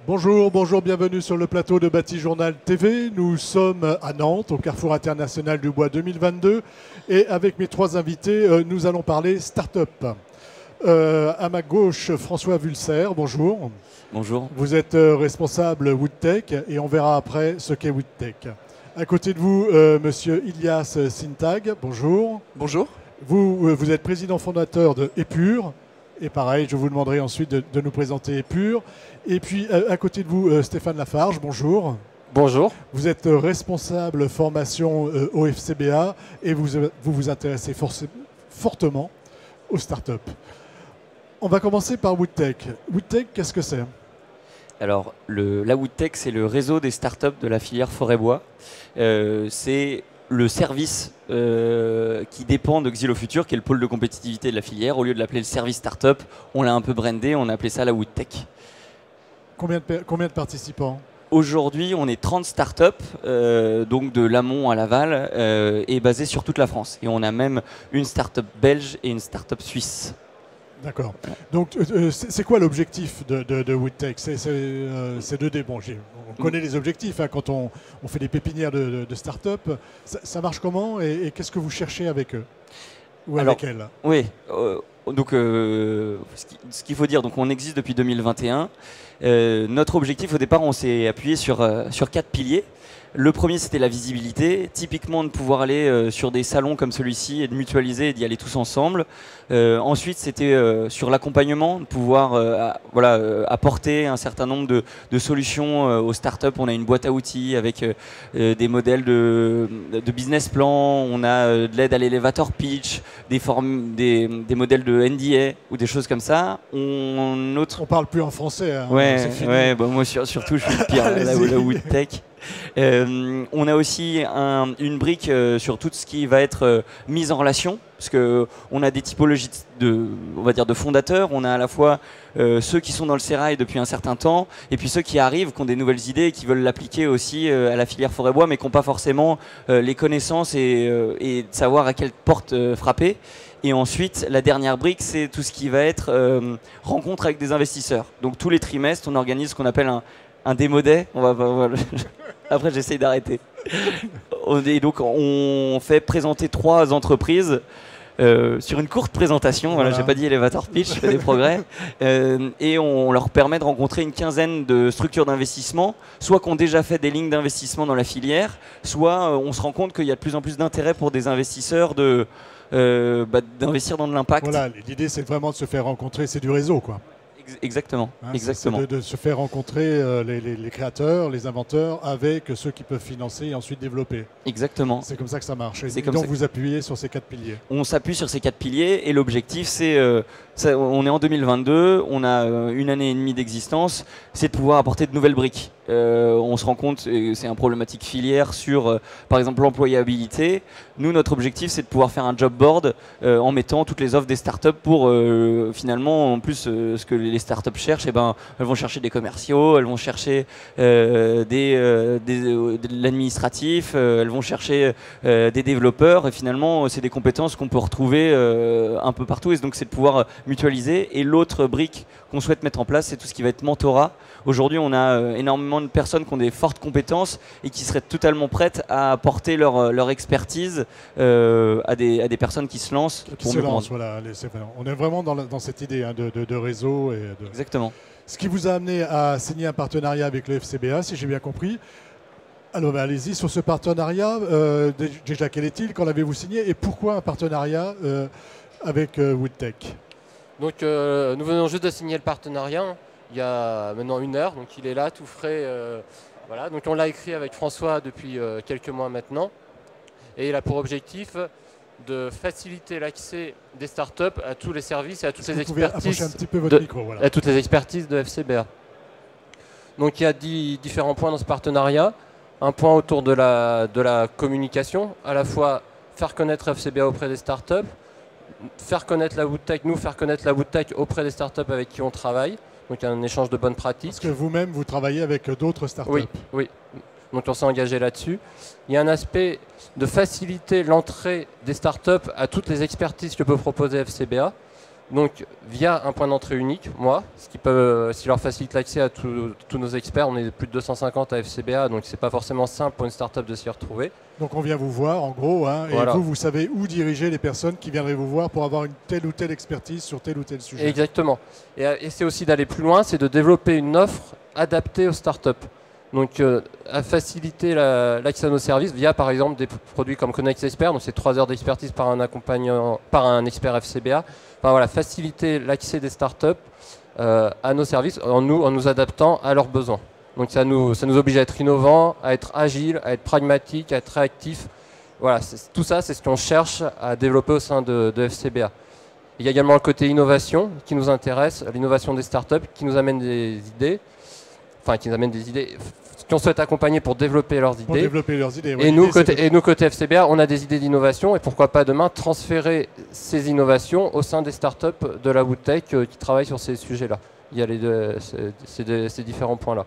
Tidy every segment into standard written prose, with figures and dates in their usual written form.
Bonjour, bonjour, bienvenue sur le plateau de Batijournal TV. Nous sommes à Nantes, au Carrefour International du Bois 2022. Et avec mes trois invités, nous allons parler start-up. À ma gauche, François Vulser, bonjour. Bonjour. Vous êtes responsable Woodtech et on verra après ce qu'est Woodtech. À côté de vous, monsieur Ilias Sintag, bonjour. Bonjour. Vous êtes président fondateur de Epure. Et pareil, je vous demanderai ensuite de nous présenter Epure. Et puis, à côté de vous, Stéphane Lafarge, bonjour. Bonjour. Vous êtes responsable formation au FCBA et vous intéressez fortement aux startups. On va commencer par Woodtech. Woodtech, qu'est-ce que c'est ? Alors, la Woodtech, c'est le réseau des startups de la filière forêt-bois. C'est le service qui dépend de Xylofuture, qui est le pôle de compétitivité de la filière. Au lieu de l'appeler le service startup, on l'a un peu brandé, on a appelé ça la Woodtech. Combien de participants ? Aujourd'hui, on est 30 startups, donc de l'amont à l'aval, et basés sur toute la France. Et on a même une startup belge et une startup suisse. D'accord. Donc, c'est quoi l'objectif de Woodtech ? C'est de dé. Bon, on connaît les objectifs hein, quand on fait des pépinières de start-up. Ça marche comment et qu'est-ce que vous cherchez avec eux ou avec elles ? Oui. Donc, ce qu'il faut dire, donc on existe depuis 2021. Notre objectif, au départ, on s'est appuyé sur 4 piliers. Le premier, c'était la visibilité, typiquement de pouvoir aller sur des salons comme celui-ci et de mutualiser et d'y aller tous ensemble. Ensuite, c'était sur l'accompagnement, de pouvoir apporter un certain nombre de solutions aux startups. On a une boîte à outils avec des modèles de business plan, on a de l'aide à l'élévateur pitch, des modèles de NDA ou des choses comme ça. On parle plus en français. Hein, ouais, bah moi surtout, je suis le pire, la Woodtech. On a aussi une brique sur tout ce qui va être mise en relation, parce qu'on a des typologies de fondateurs. On a à la fois ceux qui sont dans le sérail depuis un certain temps, et puis ceux qui arrivent, qui ont des nouvelles idées et qui veulent l'appliquer aussi à la filière forêt-bois, mais qui n'ont pas forcément les connaissances et de savoir à quelle porte frapper. Et ensuite, la dernière brique, c'est tout ce qui va être rencontre avec des investisseurs. Donc tous les trimestres, on organise ce qu'on appelle un démo day. Après, j'essaye d'arrêter. Et donc, on fait présenter 3 entreprises sur une courte présentation. Voilà, j'ai pas dit elevator pitch, je fais des progrès. Et on leur permet de rencontrer une quinzaine de structures d'investissement, soit qui ont déjà fait des lignes d'investissement dans la filière, soit on se rend compte qu'il y a de plus en plus d'intérêt pour des investisseurs d'investir dans de l'impact. Voilà, l'idée, c'est vraiment de se faire rencontrer, c'est du réseau, quoi. Exactement. Hein, exactement. C'est de se faire rencontrer les créateurs, les inventeurs avec ceux qui peuvent financer et ensuite développer. Exactement. C'est comme ça que ça marche. Et donc vous appuyez sur ces 4 piliers. On s'appuie sur ces 4 piliers et l'objectif c'est, on est en 2022, on a une année et demie d'existence, c'est de pouvoir apporter de nouvelles briques. On se rend compte, c'est une problématique filière sur par exemple l'employabilité. Nous, notre objectif c'est de pouvoir faire un job board en mettant toutes les offres des startups pour finalement en plus ce que les startups cherchent, elles vont chercher des commerciaux, elles vont chercher de l'administratif, elles vont chercher des développeurs et finalement c'est des compétences qu'on peut retrouver un peu partout et donc c'est de pouvoir mutualiser. Et l'autre brique qu'on souhaite mettre en place, c'est tout ce qui va être mentorat. Aujourd'hui, on a énormément de personnes qui ont des fortes compétences et qui seraient totalement prêtes à apporter leur expertise à des personnes qui se lancent. Voilà, on est vraiment dans cette idée hein, de réseau. Exactement. Ce qui vous a amené à signer un partenariat avec le FCBA, si j'ai bien compris. Alors allez-y sur ce partenariat. Déjà, quel est-il ? Quand l'avez-vous signé ? Et pourquoi un partenariat avec Woodtech ? Donc nous venons juste de signer le partenariat il y a maintenant 1 heure, donc il est là tout frais. Voilà. Donc on l'a écrit avec François depuis quelques mois maintenant. Et il a pour objectif de faciliter l'accès des startups à tous les services et à toutes les expertises, un petit peu votre micro, voilà. à toutes les expertises de FCBA. Donc il y a différents points dans ce partenariat. Un point autour de la communication, à la fois faire connaître FCBA auprès des startups, faire connaître la Woodtech, nous faire connaître la Woodtech auprès des startups avec qui on travaille. Donc il y a un échange de bonnes pratiques. Parce que vous-même, vous travaillez avec d'autres startups. Oui. Donc on s'est engagé là-dessus. Il y a un aspect de faciliter l'entrée des startups à toutes les expertises que peut proposer FCBA. Donc via un point d'entrée unique, ce qui leur facilite l'accès à tous nos experts. On est plus de 250 à FCBA, donc c'est pas forcément simple pour une startup de s'y retrouver. Donc on vient vous voir en gros, hein, Voilà. Et vous savez où diriger les personnes qui viendraient vous voir pour avoir une telle ou telle expertise sur tel ou tel sujet. Exactement. Et c'est aussi d'aller plus loin, c'est de développer une offre adaptée aux startups. Donc à faciliter l'accès à nos services via par exemple des produits comme Connect Expert, donc c'est 3 heures d'expertise par un expert FCBA. Enfin, voilà, faciliter l'accès des startups à nos services en nous adaptant à leurs besoins. Donc ça nous oblige à être innovants, à être agiles, à être pragmatiques, à être réactifs. Voilà, tout ça c'est ce qu'on cherche à développer au sein de FCBA. Il y a également le côté innovation qui nous intéresse, l'innovation des startups qui nous amène des idées, qu'on souhaite accompagner pour développer leurs idées. Pour développer leurs idées. Et nous, côté FCBA, on a des idées d'innovation et pourquoi pas demain transférer ces innovations au sein des startups de la WoodTech qui travaillent sur ces sujets-là. Il y a ces différents points-là.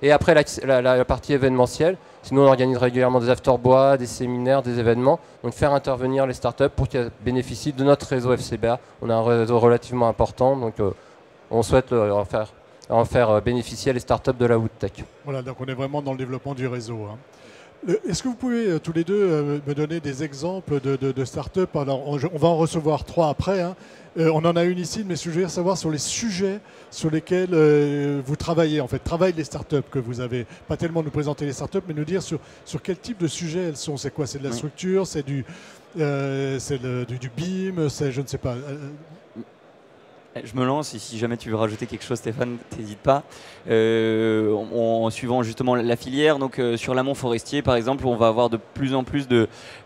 Et après la partie événementielle, sinon on organise régulièrement des afterbois, des séminaires, des événements. Donc faire intervenir les startups pour qu'elles bénéficient de notre réseau FCBA. On a un réseau relativement important, donc on souhaite en faire bénéficier les startups de la WoodTech. Voilà, donc on est vraiment dans le développement du réseau. Hein. Est-ce que vous pouvez tous les deux me donner des exemples de startups? Alors, on va en recevoir 3 après. Hein. On en a une ici, mais je veux savoir sur les sujets sur lesquels vous travaillez. En fait, travaillent les startups que vous avez. Pas tellement nous présenter les startups, mais nous dire sur quel type de sujet elles sont. C'est quoi? C'est de la structure? C'est du BIM? C'est je ne sais pas. Je me lance et si jamais tu veux rajouter quelque chose, Stéphane, n'hésite pas. En suivant justement la filière, donc sur l'amont forestier par exemple, on va avoir de plus en plus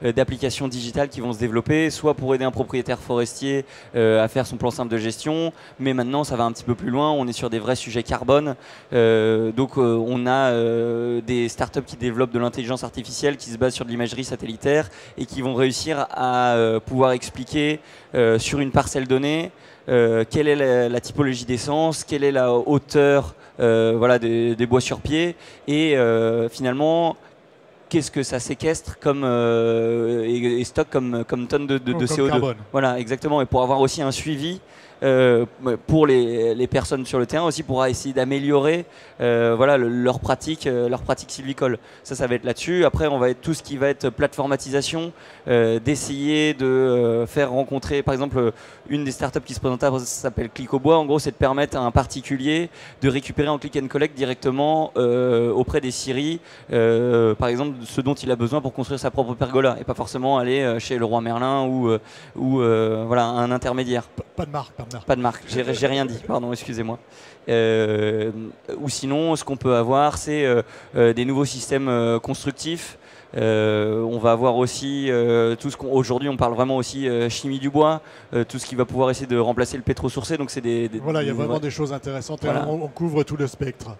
d'applications digitales qui vont se développer, soit pour aider un propriétaire forestier à faire son plan simple de gestion, mais maintenant ça va un petit peu plus loin, on est sur des vrais sujets carbone. Donc on a des startups qui développent de l'intelligence artificielle qui se basent sur de l'imagerie satellitaire et qui vont réussir à pouvoir expliquer sur une parcelle donnée quelle est la typologie d'essence, quelle est la hauteur des bois sur pied et finalement qu'est-ce que ça séquestre et stocke comme tonne de CO2. Carbone. Voilà, exactement. Et pour avoir aussi un suivi pour les personnes sur le terrain, aussi pour essayer d'améliorer leur pratique sylvicole. Ça va être là-dessus. Après, on va être tout ce qui va être plateformatisation, d'essayer de faire rencontrer, par exemple, une des startups qui se présente s'appelle Click au bois. En gros, c'est de permettre à un particulier de récupérer en click and collect directement auprès des scieries, par exemple, ce dont il a besoin pour construire sa propre pergola et pas forcément aller chez le roi Merlin ou un intermédiaire. Pas de marque. Pas de marque, j'ai rien dit, pardon, excusez-moi. Ou sinon, ce qu'on peut avoir, c'est des nouveaux systèmes constructifs. On va avoir aussi tout ce qu'aujourd'hui on parle vraiment aussi chimie du bois, tout ce qui va pouvoir essayer de remplacer le pétro-sourcé. Donc c'est voilà, il y a vraiment des choses intéressantes. Voilà. On couvre tout le spectre.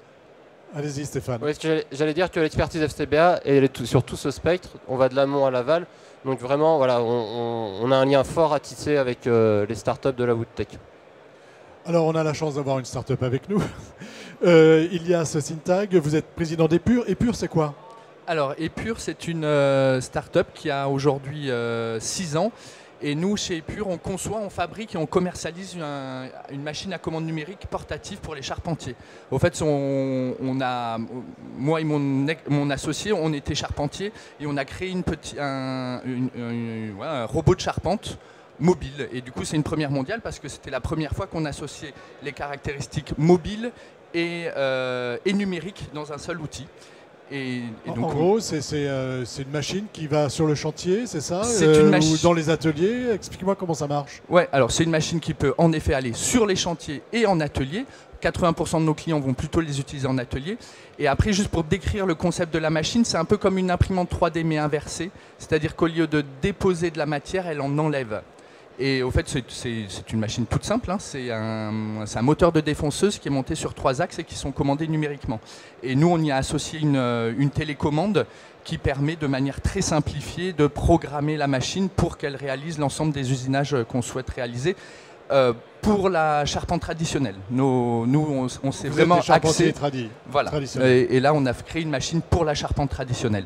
Allez-y Stéphane. Oui, j'allais dire que l'expertise FCBA et sur tout ce spectre, on va de l'amont à l'aval. Donc vraiment, voilà, on a un lien fort à tisser avec les startups de la WoodTech. Alors on a la chance d'avoir une startup avec nous. Ilias Sintag, vous êtes président d'Epur. Epur, c'est quoi? Alors Epur, c'est une startup qui a aujourd'hui 6 ans. Et nous, chez Epur, on conçoit, on fabrique et on commercialise une machine à commande numérique portative pour les charpentiers. Au fait, moi et mon associé, on était charpentiers et on a créé un robot de charpente mobile. Et du coup, c'est une première mondiale parce que c'était la première fois qu'on associait les caractéristiques mobiles et numériques dans un seul outil. En gros, c'est une machine qui va sur le chantier, c'est ça? Ou dans les ateliers? Explique-moi comment ça marche. Ouais, alors c'est une machine qui peut en effet aller sur les chantiers et en atelier. 80% de nos clients vont plutôt les utiliser en atelier. Et après, juste pour décrire le concept de la machine, c'est un peu comme une imprimante 3D mais inversée. C'est-à-dire qu'au lieu de déposer de la matière, elle en enlève. Et au fait, c'est une machine toute simple. Hein. C'est un moteur de défonceuse qui est monté sur 3 axes et qui sont commandés numériquement. Et nous, on y a associé une télécommande qui permet de manière très simplifiée de programmer la machine pour qu'elle réalise l'ensemble des usinages qu'on souhaite réaliser. Pour la charpente traditionnelle. Nous, on s'est vraiment axé. Tradit. Voilà. Et là, on a créé une machine pour la charpente traditionnelle.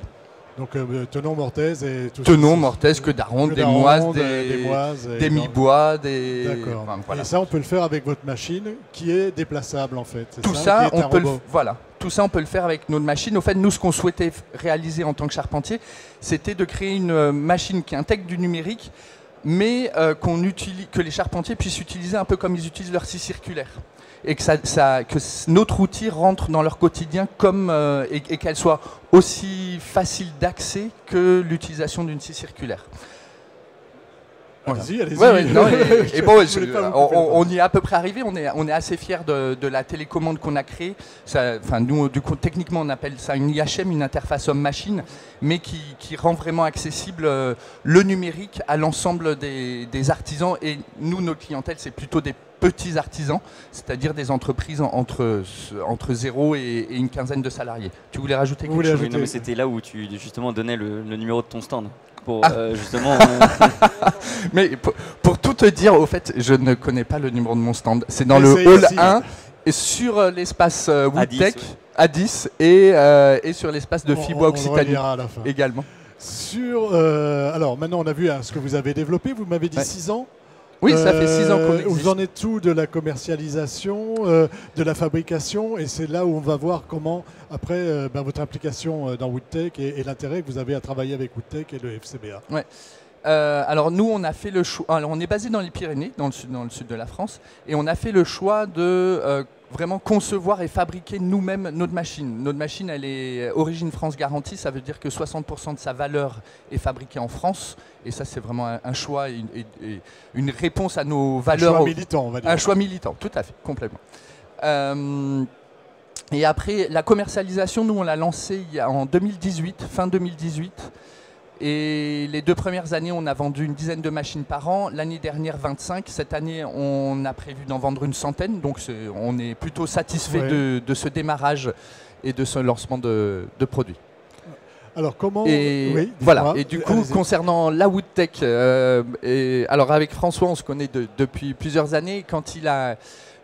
Donc Tenon, Mortaise et tout Tenon, ça. Mortaise, queue d'Aronde, des moises, des mi-bois, des... D'accord. Enfin, voilà. Et ça, on peut le faire avec votre machine qui est déplaçable en fait. Tout ça, on peut voilà. Tout ça, on peut le faire avec notre machine. Au fait, nous, ce qu'on souhaitait réaliser en tant que charpentier, c'était de créer une machine qui intègre du numérique, mais que les charpentiers puissent utiliser un peu comme ils utilisent leur scie circulaire. Et que notre outil rentre dans leur quotidien et qu'elle soit aussi facile d'accès que l'utilisation d'une scie circulaire. Allez-y, allez-y. Ouais, non, et bon, on y est à peu près arrivé. On est assez fiers de la télécommande qu'on a créée. Nous, du coup, techniquement, on appelle ça une IHM, une interface homme-machine, mais qui rend vraiment accessible le numérique à l'ensemble des artisans. Et nous, notre clientèle, c'est plutôt des petits artisans, c'est-à-dire des entreprises entre 0 et une quinzaine de salariés. Tu voulais rajouter quelque chose? Oui, non, mais c'était là où tu justement donnais le numéro de ton stand. Pour, justement, Mais pour tout te dire, au fait, je ne connais pas le numéro de mon stand. C'est dans le hall ici. 1 et sur l'espace Woodtech à 10 et sur l'espace de Fibois Occitanie également. Alors maintenant, on a vu ce que vous avez développé. Vous m'avez dit 6 ans. Oui, ça fait 6 ans qu'on existe. Vous en êtes tout de la commercialisation, de la fabrication, et c'est là où on va voir comment, après, votre implication dans Woodtech et l'intérêt que vous avez à travailler avec Woodtech et le FCBA. Ouais. Alors nous, on a fait le choix. Alors, on est basé dans les Pyrénées, dans le sud de la France, et on a fait le choix de vraiment concevoir et fabriquer nous-mêmes notre machine. Notre machine, elle est origine France garantie, ça veut dire que 60% de sa valeur est fabriquée en France, et ça c'est vraiment un choix et une réponse à nos valeurs. Un choix militant, on va dire. Un choix militant, tout à fait, complètement. Et après, la commercialisation, nous on l'a lancée en 2018, fin 2018. Et les 2 premières années, on a vendu une dizaine de machines par an. L'année dernière, 25. Cette année, on a prévu d'en vendre une centaine. Donc, on est plutôt satisfait de ce démarrage et de ce lancement de produits. Alors, comment... Et, voilà. Et du coup, concernant la Woodtech, alors avec François, on se connaît depuis plusieurs années. Quand il a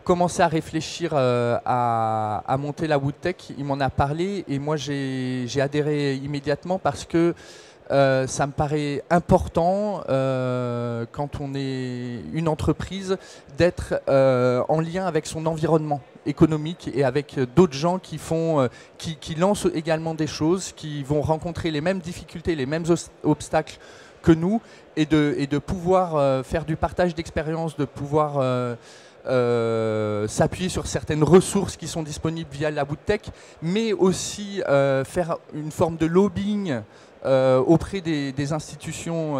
commencé à réfléchir à monter la Woodtech, il m'en a parlé. Et moi, j'ai adhéré immédiatement parce que ça me paraît important quand on est une entreprise d'être en lien avec son environnement économique et avec d'autres gens qui lancent également des choses, qui vont rencontrer les mêmes difficultés, les mêmes obstacles que nous, et de pouvoir faire du partage d'expérience, de pouvoir s'appuyer sur certaines ressources qui sont disponibles via la Woodtech, mais aussi faire une forme de lobbying auprès des institutions,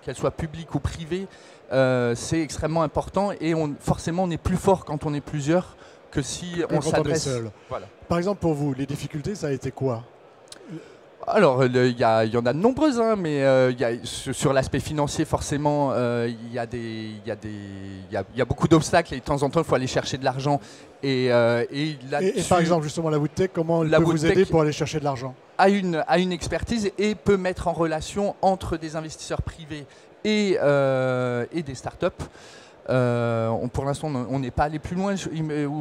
qu'elles soient publiques ou privées. C'est extrêmement important, et forcément on est plus fort quand on est plusieurs que si on s'adresse seul. Voilà. Par exemple, pour vous, les difficultés, ça a été quoi? Alors, il y en a de nombreuses, hein, mais sur l'aspect financier, forcément, il y a beaucoup d'obstacles, et de temps en temps, il faut aller chercher de l'argent. Et par exemple, justement, la Woodtech, comment elle peut vous aider pour aller chercher de l'argent? A une expertise et peut mettre en relation entre des investisseurs privés et des startups. Pour l'instant, on n'est pas allé plus loin.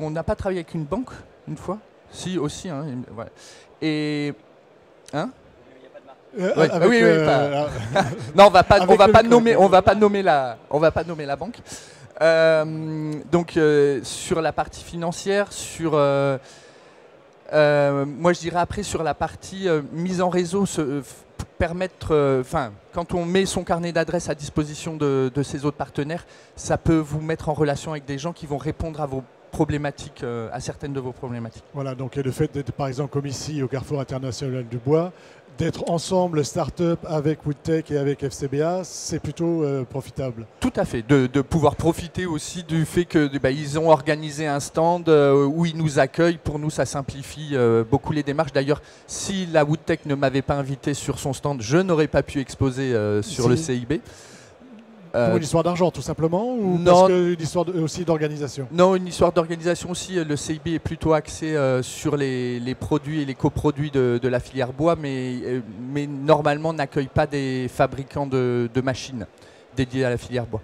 On n'a pas travaillé avec une banque une fois. Si, aussi. Hein, voilà. Et... Hein? Oui. Non, on va pas nommer la banque. Donc sur la partie financière, moi je dirais après sur la partie mise en réseau, permettre, quand on met son carnet d'adresses à disposition de ses autres partenaires, ça peut vous mettre en relation avec des gens qui vont répondre à vos problématiques, à certaines de vos problématiques. Voilà, donc et le fait d'être par exemple comme ici au Carrefour International du Bois, d'être ensemble start-up avec Woodtech et avec FCBA, c'est plutôt profitable. Tout à fait, de pouvoir profiter aussi du fait qu'ils ont organisé un stand où ils nous accueillent. Pour nous, ça simplifie beaucoup les démarches. D'ailleurs, si la Woodtech ne m'avait pas invité sur son stand, je n'aurais pas pu exposer sur le CIB. Pour une histoire d'argent, tout simplement, ou non, parce qu'une histoire aussi d'organisation? Non, une histoire d'organisation aussi. Le CIB est plutôt axé sur les produits et les coproduits de la filière bois, mais normalement n'accueille pas des fabricants de machines dédiés à la filière bois.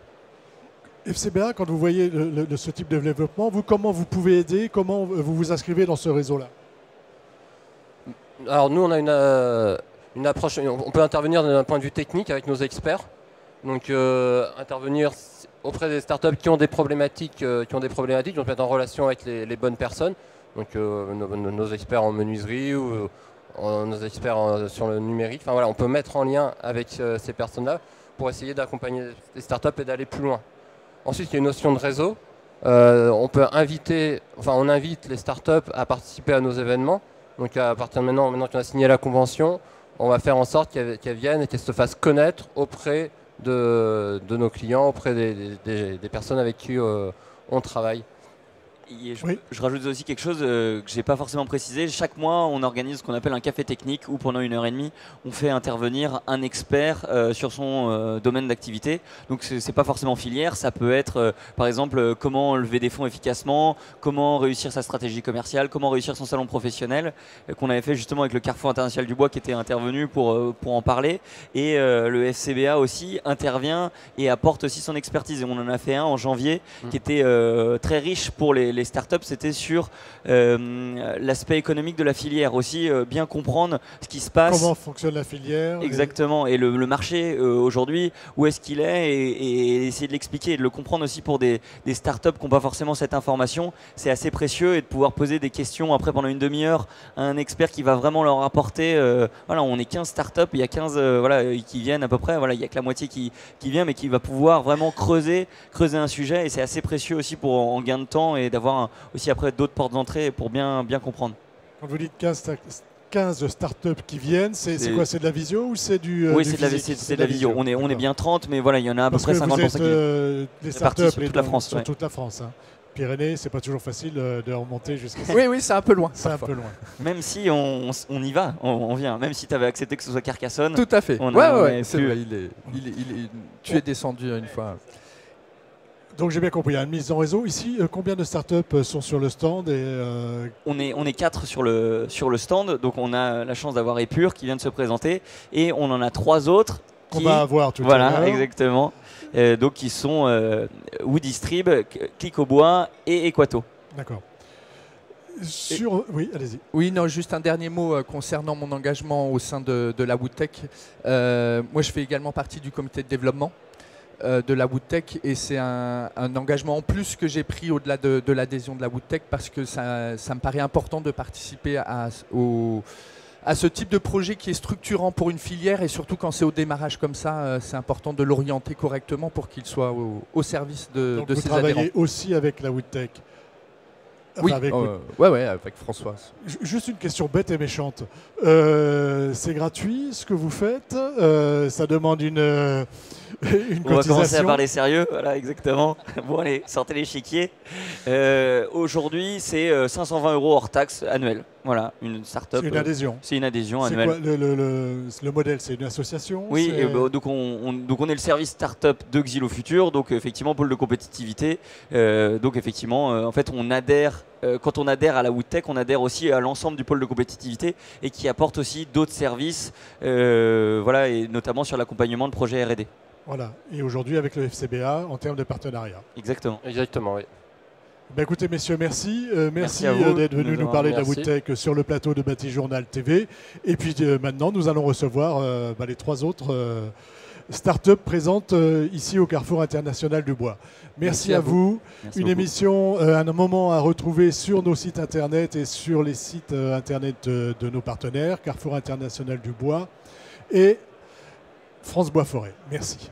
FCBA, quand vous voyez ce type de développement, comment vous pouvez aider? Comment vous vous inscrivez dans ce réseau-là? Alors nous, on a une approche, on peut intervenir d'un point de vue technique avec nos experts. Donc intervenir auprès des startups qui ont des problématiques, donc mettre en relation avec les bonnes personnes. Donc nos experts en menuiserie ou nos experts sur le numérique. Enfin voilà, on peut mettre en lien avec ces personnes-là pour essayer d'accompagner les startups et d'aller plus loin. Ensuite, il y a une notion de réseau. On invite les startups à participer à nos événements. Donc à partir de maintenant qu'on a signé la convention, on va faire en sorte qu'elles viennent et qu'elles se fassent connaître auprès de nos clients, auprès des personnes avec qui on travaille. Je rajoute aussi quelque chose que je n'ai pas forcément précisé. Chaque mois, on organise ce qu'on appelle un café technique où pendant 1h30, on fait intervenir un expert sur son domaine d'activité. Donc ce n'est pas forcément filière, ça peut être par exemple comment lever des fonds efficacement, comment réussir sa stratégie commerciale, comment réussir son salon professionnel, qu'on avait fait justement avec le Carrefour International du Bois qui était intervenu pour en parler. Et le FCBA aussi intervient et apporte aussi son expertise. Et on en a fait un en janvier qui était très riche pour les startups, c'était sur l'aspect économique de la filière aussi, bien comprendre ce qui se passe. Comment fonctionne la filière. Exactement, et le marché aujourd'hui, où est-ce qu'il est, et essayer de l'expliquer et de le comprendre aussi pour des startups qui n'ont pas forcément cette information. C'est assez précieux et de pouvoir poser des questions après pendant une demi-heure à un expert qui va vraiment leur apporter. Voilà, on est 15 startups, il y a 15 qui viennent à peu près, voilà, il n'y a que la moitié qui vient, mais qui va pouvoir vraiment creuser un sujet, et c'est assez précieux aussi pour en gain de temps et d'avoir aussi après d'autres portes d'entrée pour bien comprendre. Quand vous dites 15 startups qui viennent, c'est quoi? C'est de la visio ou c'est du Oui, du c'est de la visio. On est bien 30, mais voilà, il y en a à peu près 50% qui viennent. Les startups sur toute la France. Sur toute la France. Hein. Pyrénées, c'est pas toujours facile de remonter jusqu'à ça. Oui, c'est un peu loin. C'est un peu loin. Même si on y va, on vient. Même si tu avais accepté que ce soit Carcassonne. Tout à fait. Ouais, c'est vrai. Tu es descendu une fois. Donc j'ai bien compris, il y a une mise en réseau. Ici, combien de startups sont sur le stand On est 4 sur le stand, donc on a la chance d'avoir Épure qui vient de se présenter, et on en a 3 autres qu'on va avoir tout à l'heure. Voilà, exactement. Donc qui sont Woodistrib, Clic au Bois et Equato. D'accord. Oui, allez-y. Oui, non, juste un dernier mot concernant mon engagement au sein de la Woodtech. Moi, je fais également partie du comité de développement de la Woodtech, et c'est un engagement en plus que j'ai pris au-delà de l'adhésion de la Woodtech, parce que ça me paraît important de participer à ce type de projet qui est structurant pour une filière, et surtout quand c'est au démarrage comme ça, c'est important de l'orienter correctement pour qu'il soit au service de Donc ses vous travaillez adhérents. aussi avec la Woodtech? Oui, avec Françoise. Juste une question bête et méchante. C'est gratuit ce que vous faites? Ça demande une cotisation? On va commencer à parler sérieux, voilà, exactement. Bon, allez, sortez l'échiquier. Aujourd'hui, c'est 520 € hors taxe annuelle. Voilà, une start-up. C'est une adhésion. C'est une adhésion annuelle. C'est quoi le modèle? C'est une association? Oui, donc on est le service start-up de Xylo Futur, donc effectivement pôle de compétitivité. Donc effectivement, en fait, on adhère. Quand on adhère à la Woodtech, on adhère aussi à l'ensemble du pôle de compétitivité, et qui apporte aussi d'autres services, voilà, et notamment sur l'accompagnement de projets R&D. Voilà, et aujourd'hui avec le FCBA en termes de partenariat. Exactement. Exactement, oui. Ben écoutez messieurs, merci d'être venus nous parler de la Woodtech sur le plateau de Batijournal TV. Et puis maintenant, nous allons recevoir les 3 autres start-up présentes ici au Carrefour International du Bois. Merci à vous. Merci une beaucoup. Émission, un moment à retrouver sur nos sites internet et sur les sites internet de nos partenaires, Carrefour International du Bois et France Bois Forêt. Merci.